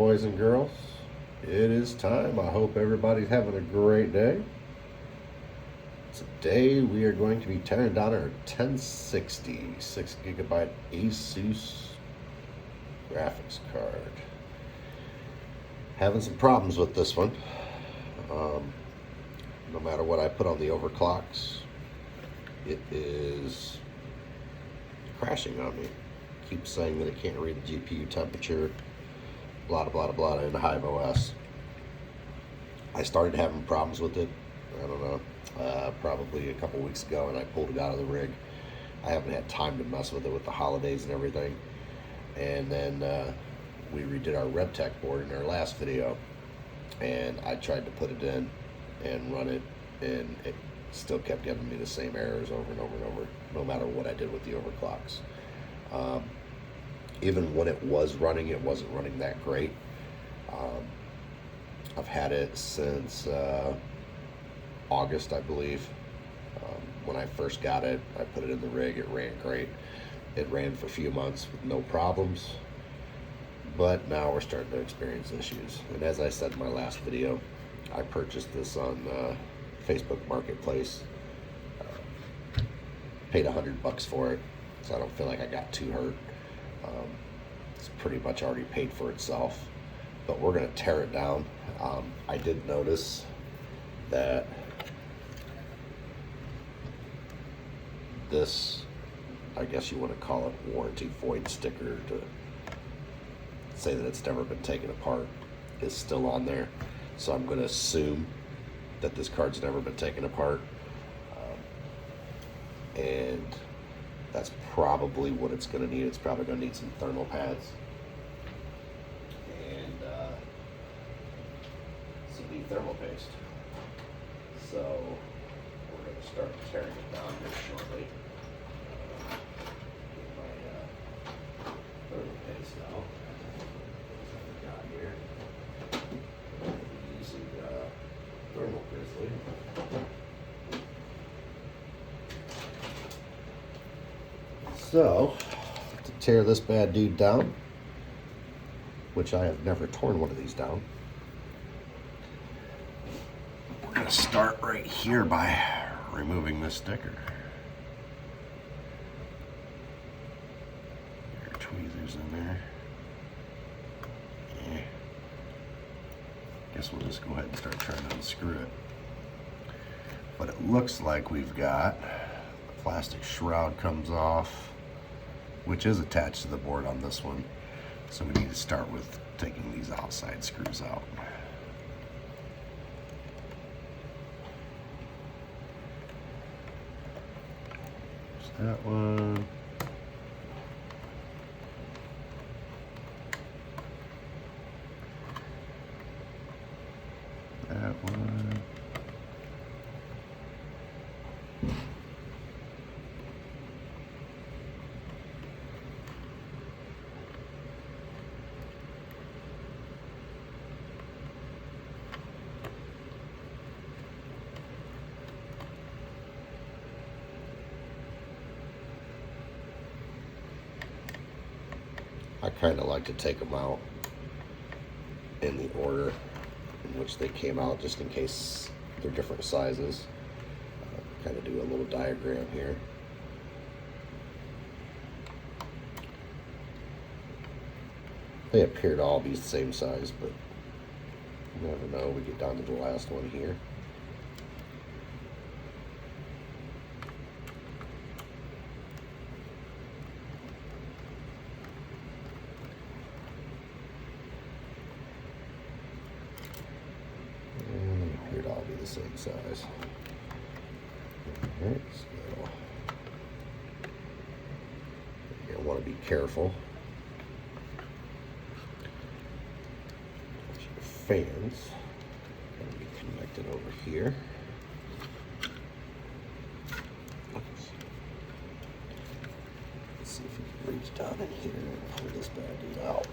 boys and girls. It is time. I hope everybody's having a great day. Today we are going to be tearing down our 1060 6GB Asus graphics card. Having some problems with this one. No matter what I put on the overclocks, it is crashing on me. Keeps saying that it can't read the GPU temperature, blah blah blah in the Hiveos. I started having problems with it, I don't know, probably a couple weeks ago, and I pulled it out of the rig. I haven't had time to mess with it with the holidays and everything. And then we redid our RevTech board in our last video, and I tried to put it in and run it, and it still kept giving me the same errors over and over and over, no matter what I did with the overclocks. Even when it was running, it wasn't running that great. I've had it since August, I believe. When I first got it, I put it in the rig, it ran great. It ran for a few months with no problems, but now we're starting to experience issues. And as I said in my last video, I purchased this on Facebook Marketplace, paid $100 for it, so I don't feel like I got too hurt. It's pretty much already paid for itself, but we're going to tear it down. I did notice that this, I guess you want to call it warranty void sticker to say that it's never been taken apart, is still on there. So I'm going to assume that this card's never been taken apart, and that's probably what it's going to need. It's probably going to need some thermal pads and some new thermal paste. So we're going to start tearing it down here shortly. Get my thermal paste out. What we got here? Using thermal grizzly. So, to tear this bad dude down, which I have never torn one of these down, we're going to start right here by removing this sticker. There are tweezers in there. Yeah. Guess we'll just go ahead and start trying to unscrew it. But it looks like we've got the plastic shroud comes off, which is attached to the board on this one. So we need to start with taking these outside screws out. There's that one. That one. I kind of like to take them out in the order in which they came out, just in case they're different sizes. Kind of do a little diagram here. They appear to all be the same size, but you never know. We get down to the last one here. Appear to all be the same size. Alright, so you're going to want to be careful. Your fans are going to be connected over here. Let's see if we can reach down in here and pull this bad dude out.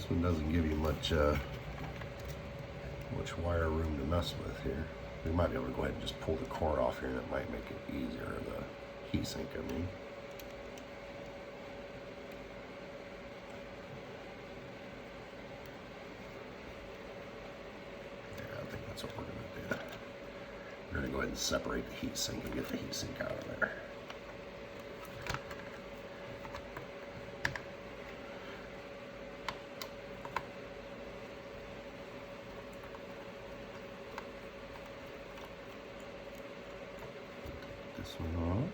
This one doesn't give you much much wire room to mess with here. We might be able to go ahead and just pull the cord off here, and it might make it easier, the heatsink, I mean. Yeah, I think that's what we're gonna do. We're gonna go ahead and separate the heatsink and get the heatsink out of there. This one off.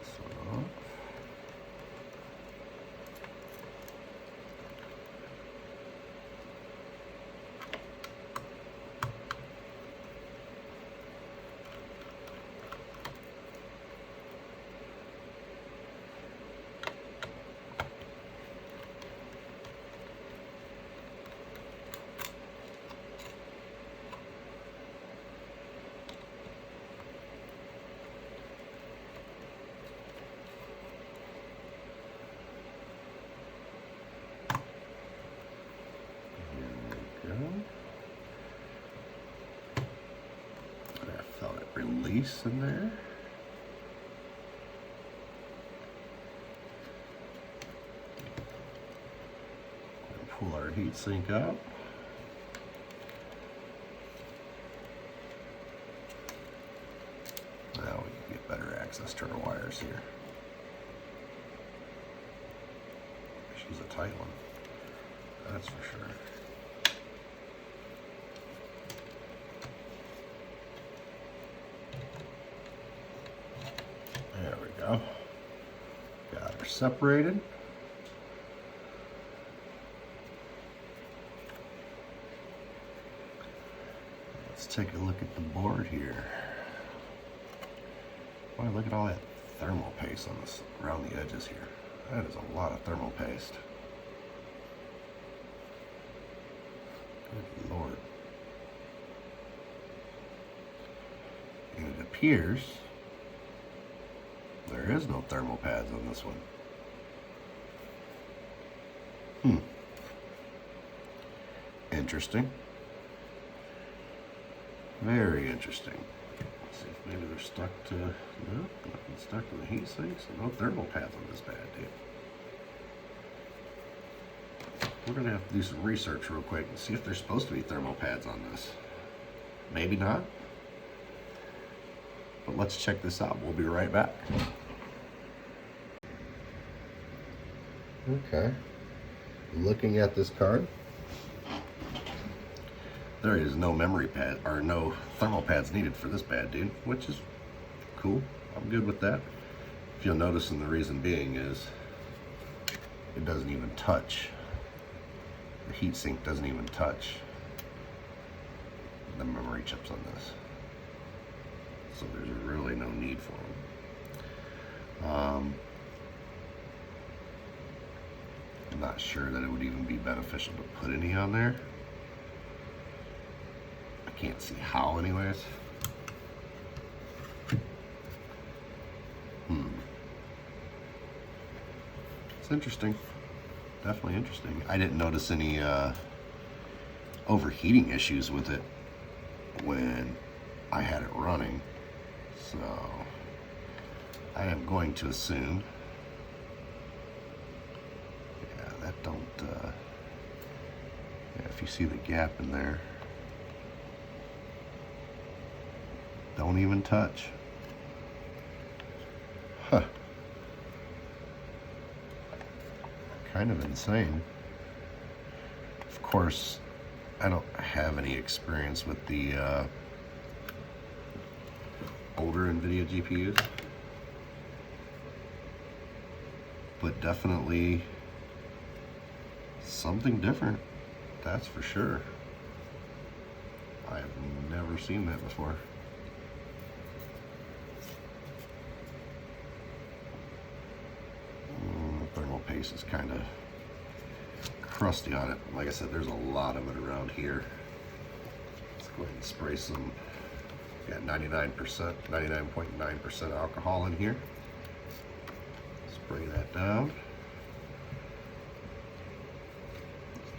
This one off. I felt it release in there. And pull our heatsink up. Now we can get better access to our wires here. She's a tight one, that's for sure. There we go. Got her separated. Let's take a look at the board here. Wow, look at all that thermal paste on this around the edges here. That is a lot of thermal paste. Good Lord. And it appears there is no thermal pads on this one. Interesting. Very interesting. Let's see if maybe they're stuck to, no, nothing stuck to the heat sinks. No thermal pads on this bad dude. We're gonna have to do some research real quick and see if there's supposed to be thermal pads on this. Maybe not. But let's check this out. We'll be right back. Okay. Looking at this card, there is no memory pad or no thermal pads needed for this bad dude, which is cool. I'm good with that. If you'll notice, and the reason being is it doesn't even touch. The heatsink doesn't even touch the memory chips on this. So there's really no need for them. I'm not sure that it would even be beneficial to put any on there. I can't see how anyways. It's interesting. Definitely interesting. I didn't notice any overheating issues with it when I had it running. So I am going to assume, yeah, that don't, yeah, if you see the gap in there, don't even touch. Huh. Kind of insane. Of course, I don't have any experience with the older Nvidia GPUs, but definitely something different, that's for sure. I have never seen that before. The thermal paste is kind of crusty on it. Like I said, there's a lot of it around here. Let's go ahead and spray some. Got 99.9% alcohol in here. Spray that down.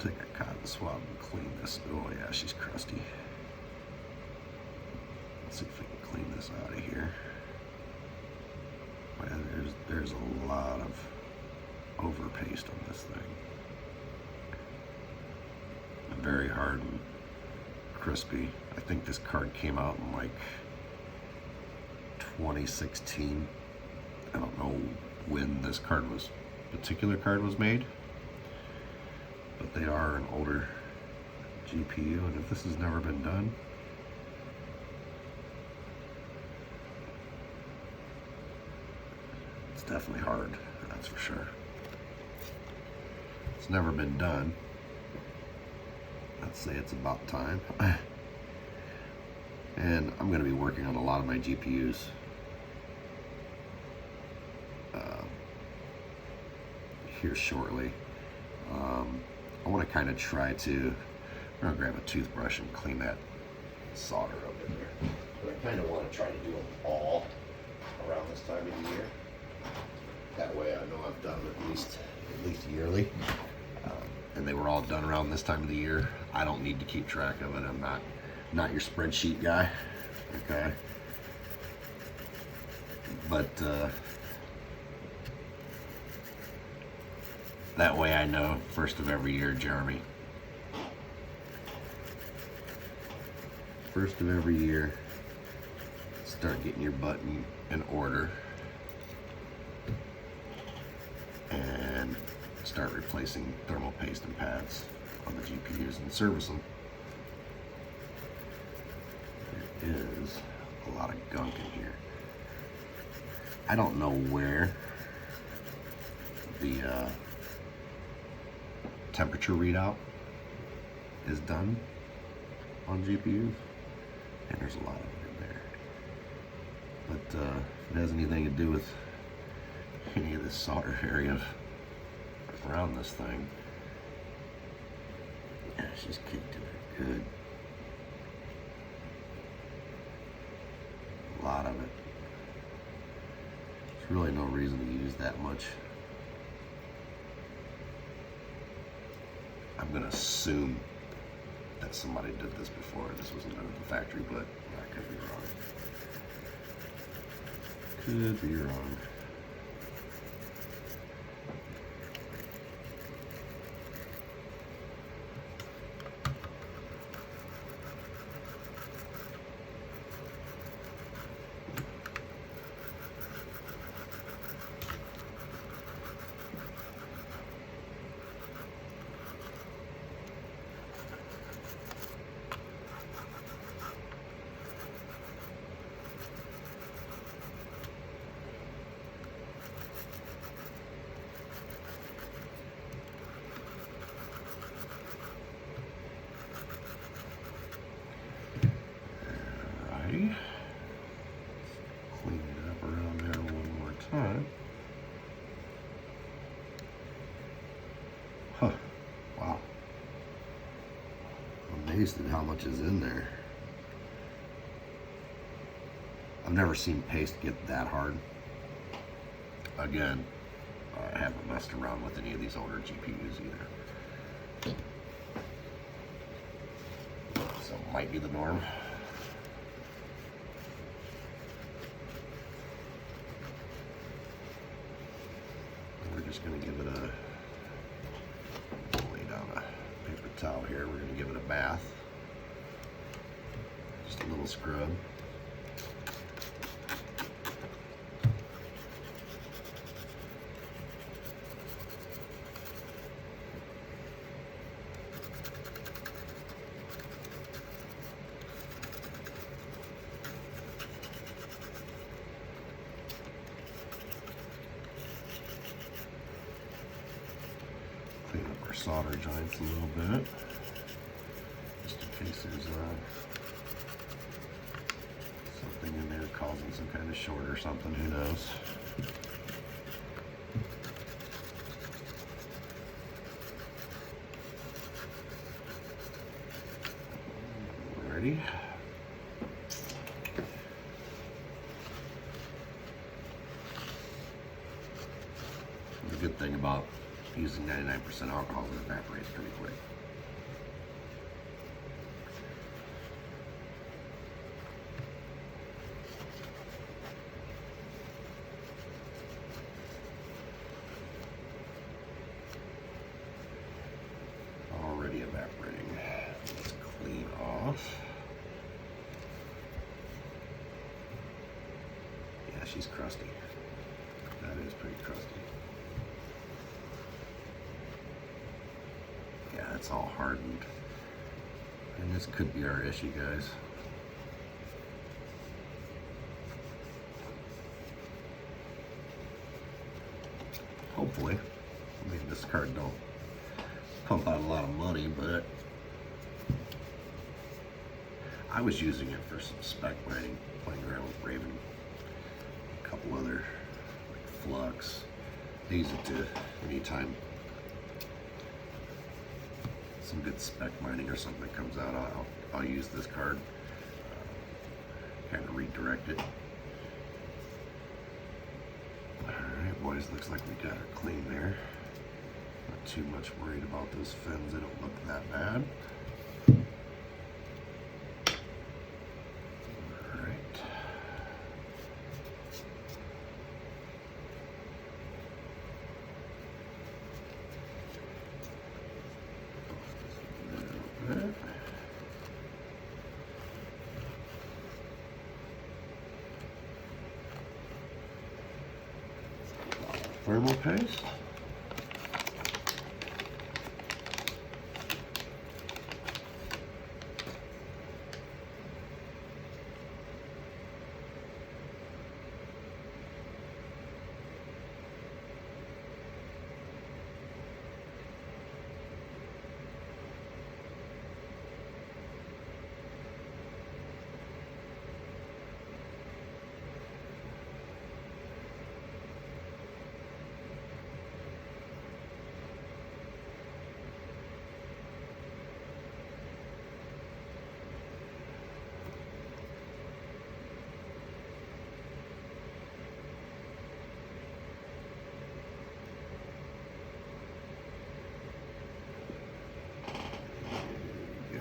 take a cotton swab and clean this. Oh yeah, she's crusty. Let's see if we can clean this out of here. Man, there's a lot of over paste on this thing. Very hard and crispy. I think this card came out in like 2016. I don't know when this particular card was made, but they are an older GPU, and if this has never been done, it's definitely hard, that's for sure. It's never been done. Let's say it's about time. And I'm going to be working on a lot of my GPUs here shortly. I want to kind of try to, I'm going to grab a toothbrush and clean that solder up in there. But I kind of want to try to do them all around this time of the year. That way I know I've done them at least yearly. And they were all done around this time of the year. I don't need to keep track of it. I'm not your spreadsheet guy, okay? But that way I know first of every year, Jeremy. First of every year, start getting your butt in order and start replacing thermal paste and pads on the GPUs and service them. There is a lot of gunk in here. I don't know where the temperature readout is done on GPUs, and there's a lot of it in there. But if it has anything to do with any of this solder area around this thing, yeah, she's kicked it good. A lot of it. There's really no reason to use that much. I'm gonna assume that somebody did this before. This wasn't done at the factory, but I could be wrong. Could be wrong. Clean it up around there one more time. Huh. Wow. I'm amazed at how much is in there. I've never seen paste get that hard. Again, I haven't messed around with any of these older GPUs either. So it might be the norm. We're just going to give it lay down a paper towel here. We're going to give it a bath. Just a little scrub. Clean up our solder joints a little bit, just in case there's something in there causing some kind of short or something, who knows. Ready? The good thing about using 99% alcohol, it evaporates pretty quick. she's crusty. That is pretty crusty. Yeah, it's all hardened. And this could be our issue, guys. Hopefully. I mean, this card don't pump out a lot of money, but I was using it for some spec mining, playing around with Raven, a couple other like Flux. I use it to anytime some good spec mining or something that comes out, I'll use this card, kind of redirect it. Alright boys, looks like we got her clean there. Not too much worried about those fins, they don't look that bad. Alright. Thermal paste.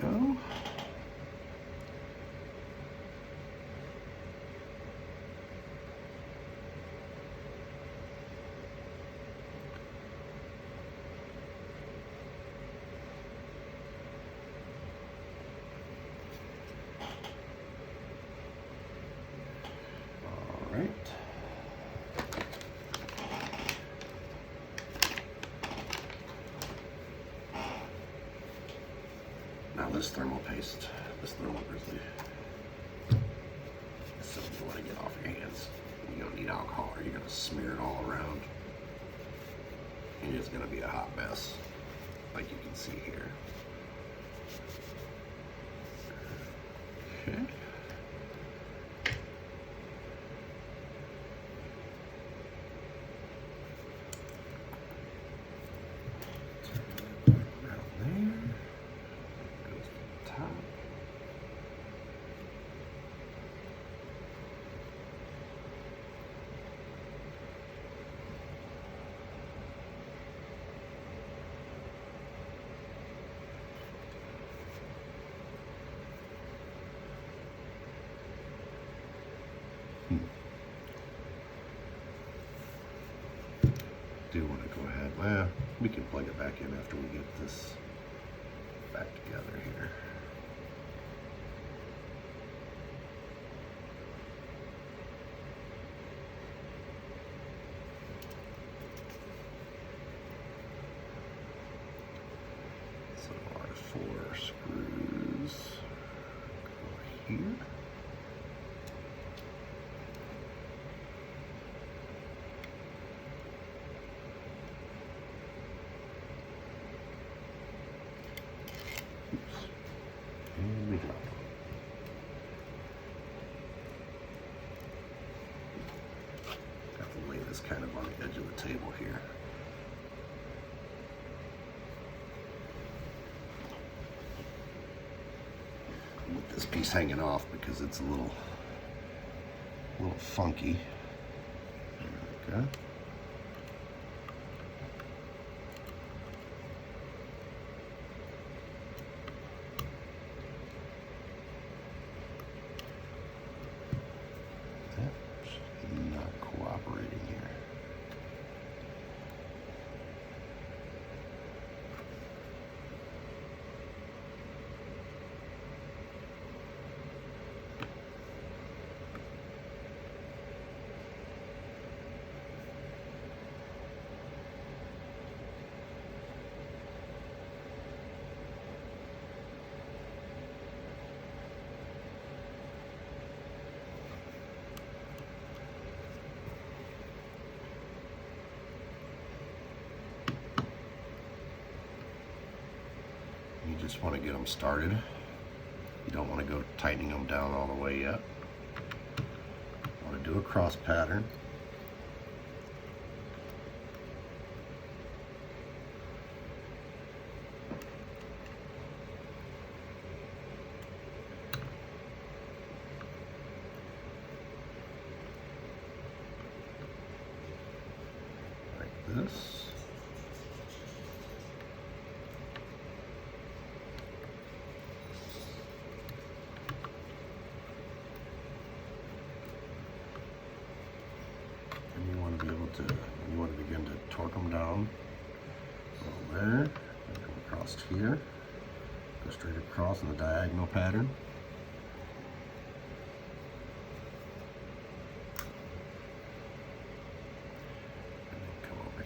Go. All right. Now this thermal paste, this thermal grizzly, is something you want to get off your hands. You don't need alcohol or you're going to smear it all around. And it's going to be a hot mess, like you can see here. Okay. Do want to go ahead, well, we can plug it back in after we get this back together here. So our 4 screws go here. And we drop them. Got to lay this kind of on the edge of the table here. With this piece hanging off because it's a little funky. There we go. Not cooperating here. just want to get them started. You don't want to go tightening them down all the way yet. I want to do a cross pattern. This. And you want to be able to, you want to begin to torque them down. Go there, and come across here, go straight across in the diagonal pattern.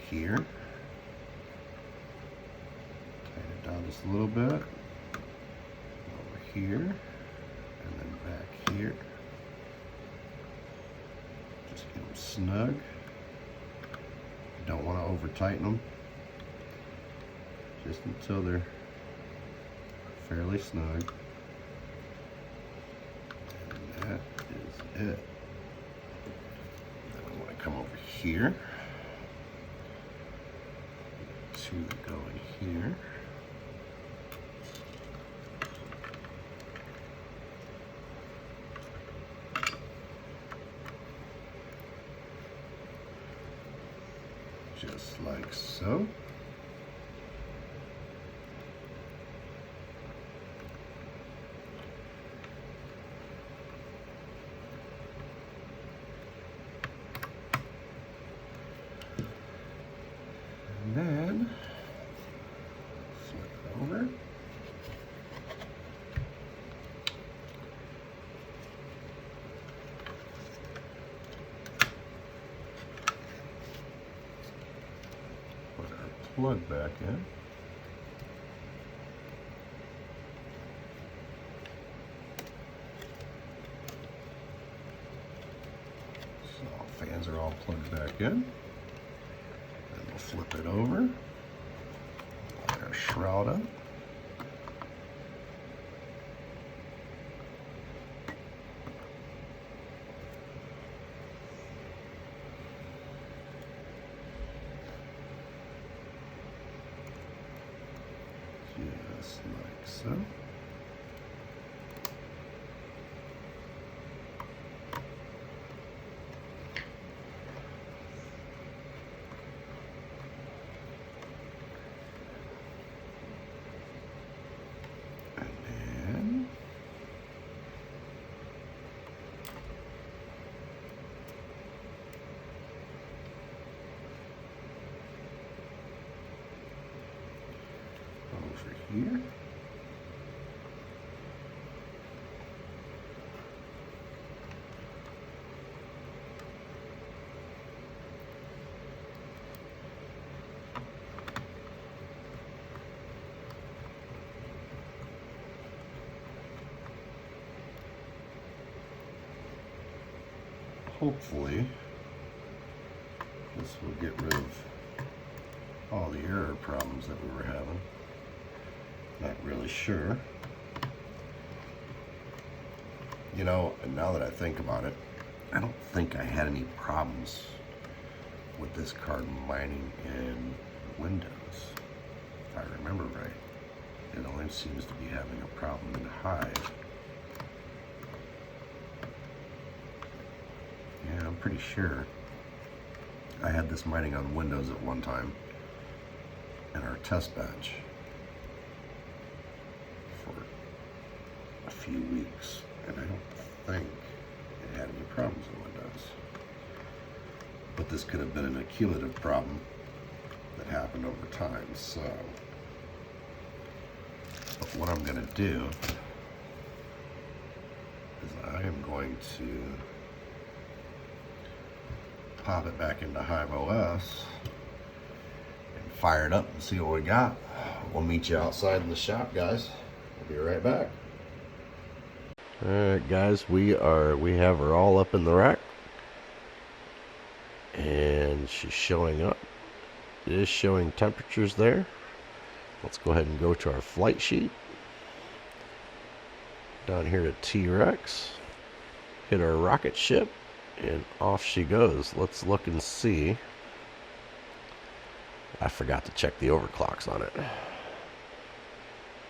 Here, tighten it down just a little bit, over here, and then back here. Just get them snug. You don't want to over tighten them, just until they're fairly snug. And that is it. Then we want to come over here. Two that go in here. Just like so. And then flip it over. Put our plug back in. So fans are all plugged back in. We'll flip it over, light our shroud up. Just like so. Over here. Hopefully, this will get rid of all the error problems that we were having. Not really sure. You know, and now that I think about it, I don't think I had any problems with this card mining in Windows, if I remember right. It only seems to be having a problem in Hive. Yeah, I'm pretty sure I had this mining on Windows at one time in our test bench for a few weeks, and I don't think it had any problems in Windows. But this could have been an accumulative problem that happened over time, so. But what I'm going to do is I am going to pop it back into Hiveos and fire it up and see what we got. We'll meet you outside in the shop, guys. We'll be right back. Alright guys, we have her all up in the rack and she's showing up. It is showing temperatures there. Let's go ahead and go to our flight sheet down here to T-Rex, hit our rocket ship, and off she goes. Let's look and see. I forgot to check the overclocks on it.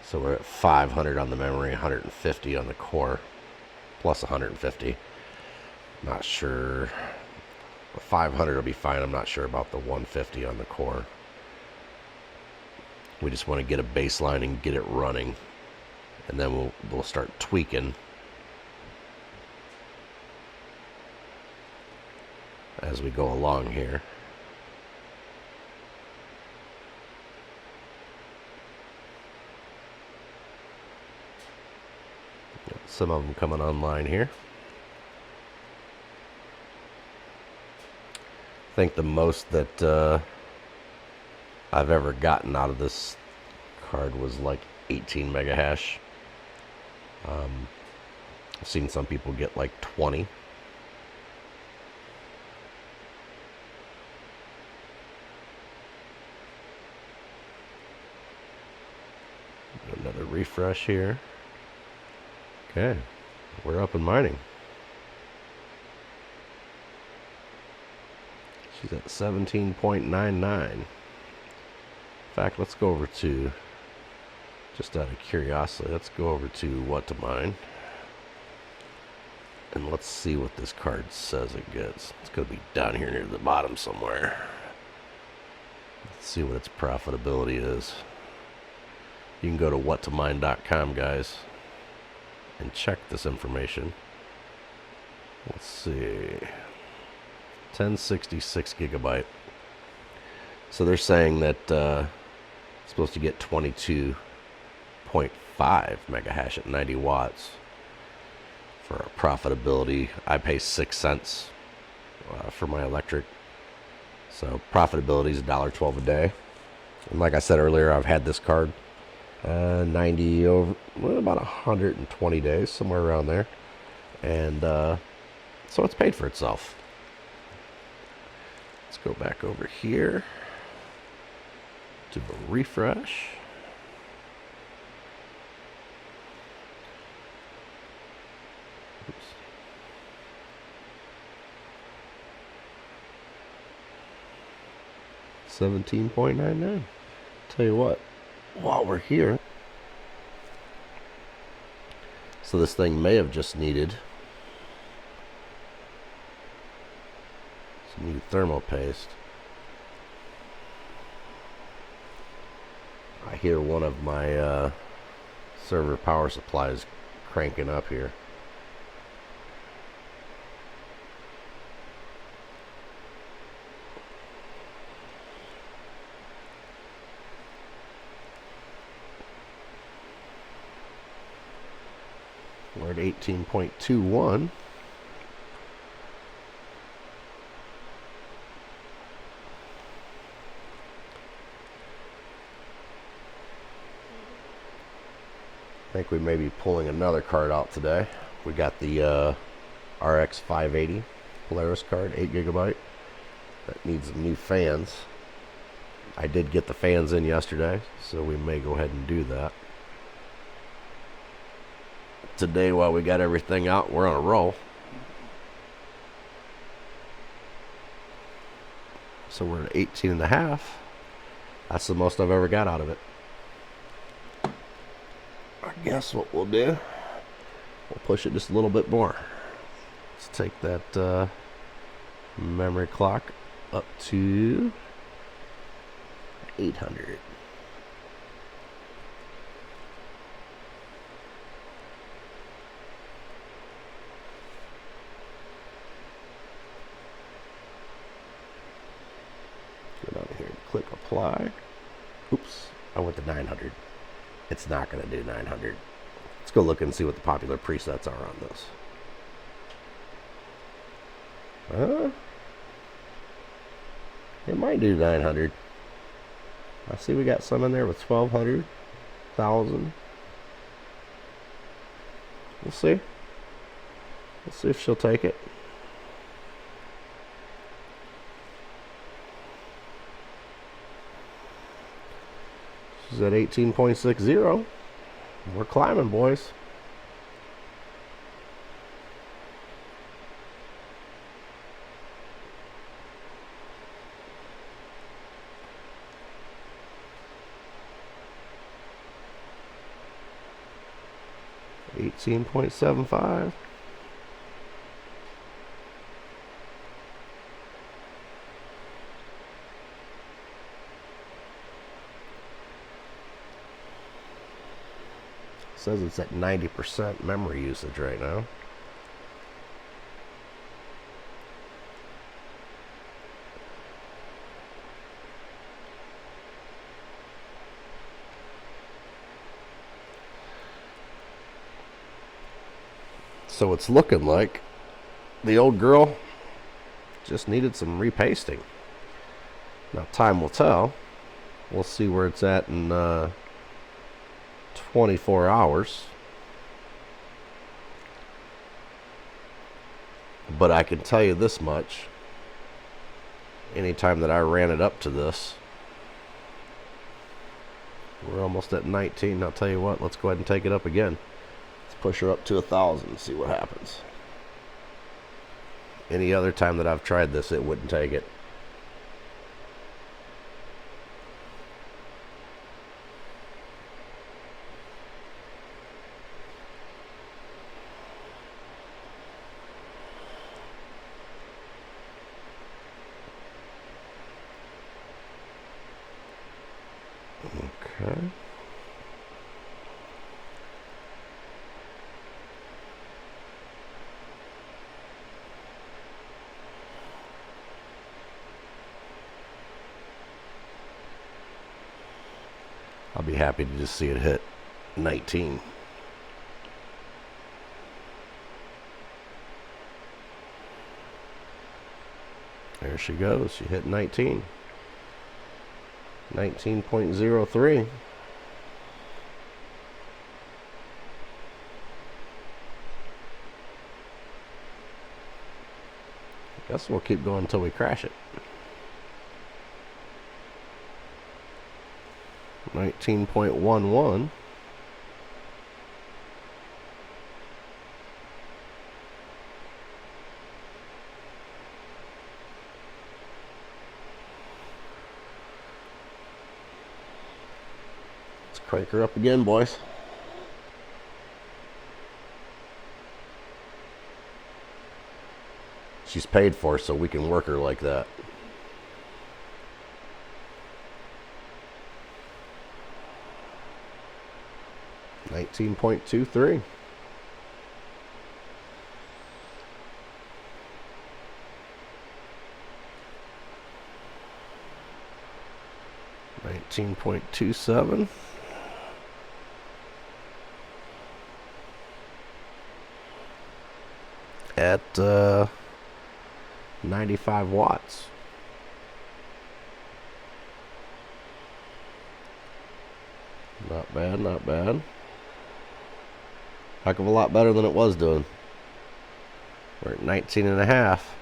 So we're at 500 on the memory, 150 on the core, plus 150. Not sure. 500 will be fine. I'm not sure about the 150 on the core. We just want to get a baseline and get it running, and then we'll start tweaking as we go along here. Got some of them coming online here. I think the most that I've ever gotten out of this card was like 18 mega hash. I've seen some people get like 20. Another refresh here. Okay, we're up and mining. She's at 17.99. In fact, let's go over to, just out of curiosity, let's go over to what to mine. And let's see what this card says it gets. It's going to be down here near the bottom somewhere. Let's see what its profitability is. You can go to whattomine.com, guys, and check this information. Let's see. 1066 gigabyte. So they're saying that it's supposed to get 22.5 mega hash at 90 watts for a profitability. I pay 6 cents for my electric, so profitability is $1.12 a day. And like I said earlier, I've had this card 90 over, well, about 120 days, somewhere around there, and so it's paid for itself. Let's go back over here to the refresh. Oops. $17.99. Tell you what, while we're here, so this thing may have just needed some new thermal paste. I hear one of my server power supplies cranking up here. We're at 18.21. I think we may be pulling another card out today. We got the RX 580 Polaris card, 8 gigabyte. That needs some new fans. I did get the fans in yesterday, so we may go ahead and do that. Today, while we got everything out, we're on a roll. So we're at 18 and a half. That's the most I've ever got out of it. I guess what we'll do, we'll push it just a little bit more. Let's take that memory clock up to 800. Go down here and click apply. Oops, I went to 900. It's not going to do 900. Let's go look and see what the popular presets are on this. It might do 900. I see we got some in there with 1200, 1000. We'll see. We'll see if she'll take it. She's at 18.60. We're climbing, boys. 18.75. Says it's at 90% memory usage right now. So it's looking like the old girl just needed some repasting. Now time will tell. We'll see where it's at in 24 hours. But I can tell you this much. Anytime that I ran it up to this, we're almost at 19. I'll tell you what, let's go ahead and take it up again. Push her up to 1,000, see what happens. Any other time that I've tried this, it wouldn't take it. Okay. I'll be happy to just see it hit 19. There she goes. She hit 19. 19.03. Guess we'll keep going until we crash it. 19.11. Let's crank her up again, boys. She's paid for, so we can work her like that. $19.23. $19.27. At 95 watts. Not bad, not bad. Heck of a lot better than it was doing. We're at 19 and a half.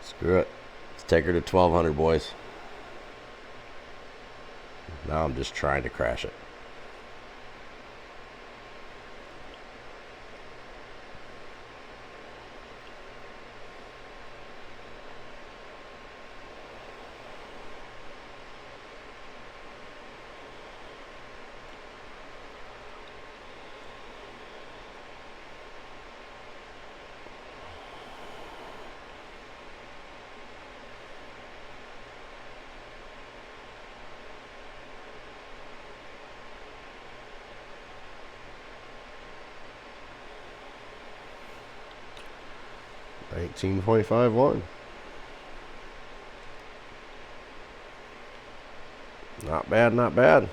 Screw it. Let's take her to 1200, boys. Now I'm just trying to crash it. $19.51. Not bad, not bad.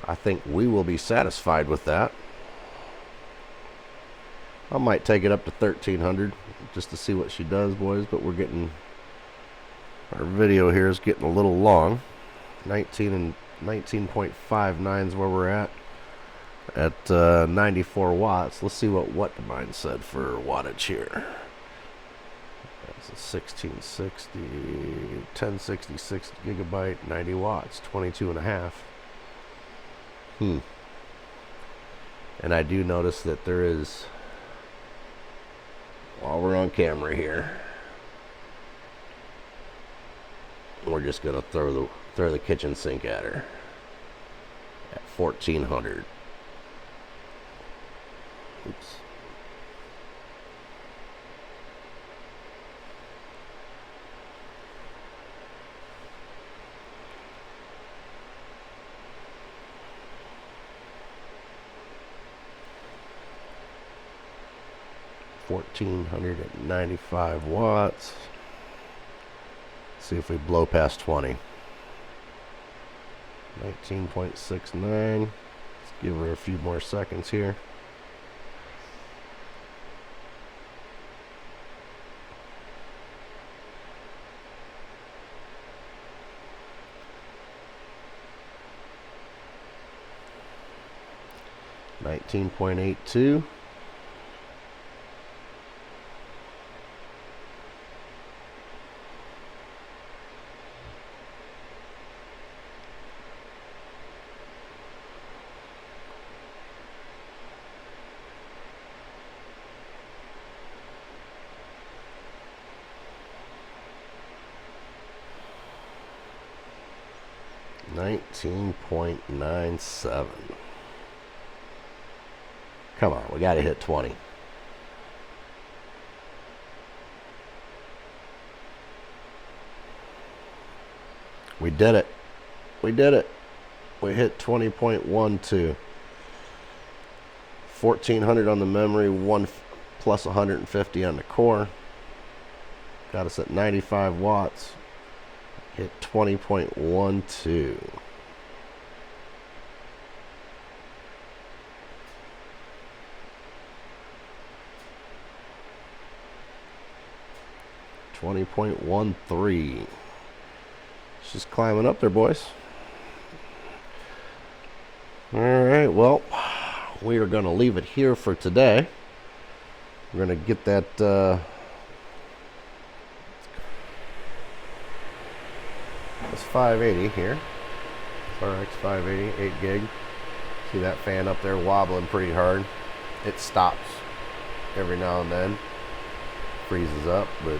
I think we will be satisfied with that. I might take it up to 1300 just to see what she does, boys, but we're getting, our video here is getting a little long. 19 and 19.59 is where we're at 94 watts. Let's see what mine said for wattage here. That's a 1660, 1066 gigabyte, 90 watts, 22 and a half. And I do notice that there is, while we're on camera here, We're just gonna throw the kitchen sink at her at 1400. Oops. $1,495 watts. See if we blow past 20. 19.69. Let's give her a few more seconds here. $19.82. $19.97. Come on, we got to hit 20. We did it. We did it. We hit 20.12. 1400 on the memory, plus 150 on the core. Got us at 95 watts. Hit 20.12. $20.13. It's just climbing up there, boys. All right, well, we are going to leave it here for today. We're going to get that this 580 here. RX 580, 8 gig. See that fan up there wobbling pretty hard. It stops every now and then. Freezes up, but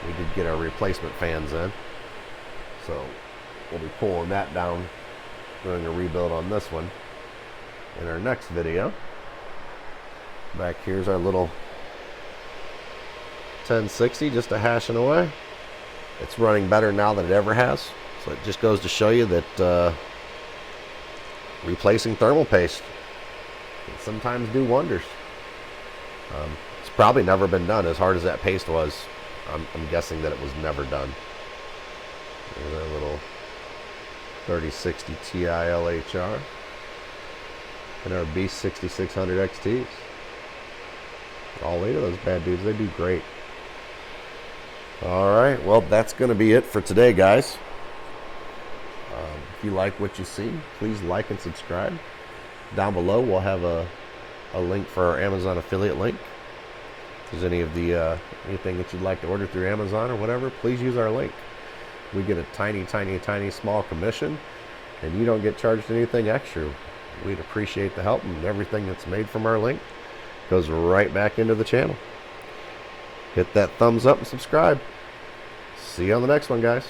we did get our replacement fans in. So we'll be pulling that down, doing a rebuild on this one in our next video. Back here's our little 1060 just a hashing away. It's running better now than it ever has. So it just goes to show you that replacing thermal paste can sometimes do wonders. It's probably never been done as hard as that paste was. I'm guessing that it was never done. There's our little 3060 Ti LHR and our Beast 6600 XTs. All 8 of those bad dudes, they do great. Alright, well, that's going to be it for today, guys. If you like what you see, please like and subscribe. Down below, we'll have a link for our Amazon affiliate link. If there's any of the anything that you'd like to order through Amazon or whatever, please use our link. We get a tiny small commission, and you don't get charged anything extra. We'd appreciate the help, and everything that's made from our link goes right back into the channel. Hit that thumbs up and subscribe. See you on the next one, guys.